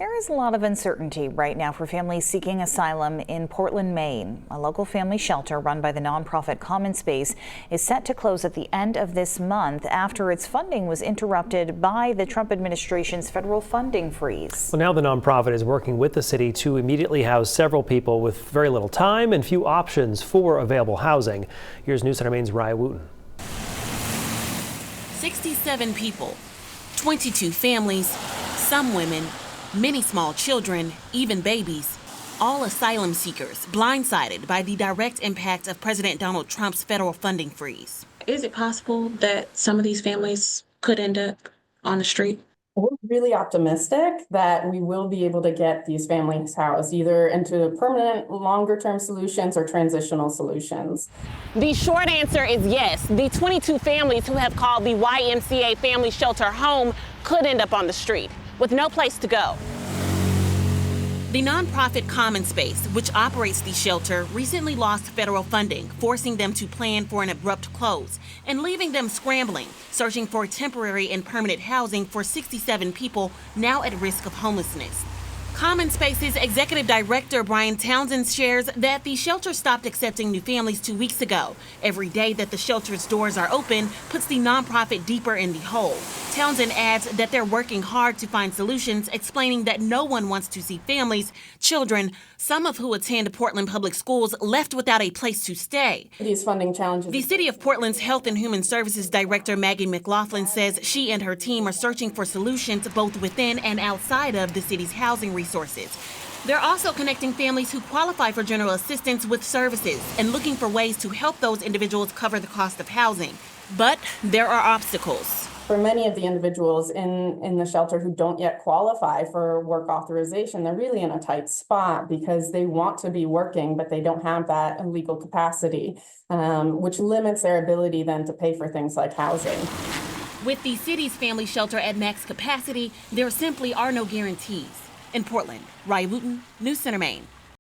There is a lot of uncertainty right now for families seeking asylum in Portland, Maine. A local family shelter run by the nonprofit Common Space is set to close at the end of this month after its funding was interrupted by the Trump administration's federal funding freeze. Well, now the nonprofit is working with the city to immediately house several people with very little time and few options for available housing. Here's News Center Maine's Ryan Wooten. 67 people, 22 families, some women, many small children, even babies, all asylum seekers blindsided by the direct impact of President Donald Trump's federal funding freeze. Is it possible that some of these families could end up on the street? We're really optimistic that we will be able to get these families housed either into permanent, longer-term solutions or transitional solutions. The short answer is yes. The 22 families who have called the YMCA Family Shelter home could end up on the street with no place to go. The nonprofit Common Space, which operates the shelter, recently lost federal funding, forcing them to plan for an abrupt close and leaving them scrambling, searching for temporary and permanent housing for 67 people now at risk of homelessness. Common Space's executive director, Brian Townsend, shares that the shelter stopped accepting new families 2 weeks ago. Every day that the shelter's doors are open puts the nonprofit deeper in the hole. Townsend adds that they're working hard to find solutions, explaining that no one wants to see families, children, some of who attend Portland public schools, left without a place to stay. These funding challenges. The City of Portland's Health and Human Services Director, Maggie McLaughlin, says she and her team are searching for solutions both within and outside of the city's housing resources. They're also connecting families who qualify for general assistance with services and looking for ways to help those individuals cover the cost of housing. But there are obstacles. For many of the individuals in the shelter who don't yet qualify for work authorization, they're really in a tight spot because they want to be working, but they don't have that legal capacity, which limits their ability then to pay for things like housing. With the city's family shelter at max capacity, there simply are no guarantees. In Portland, Ryan Wooten, News Center Maine.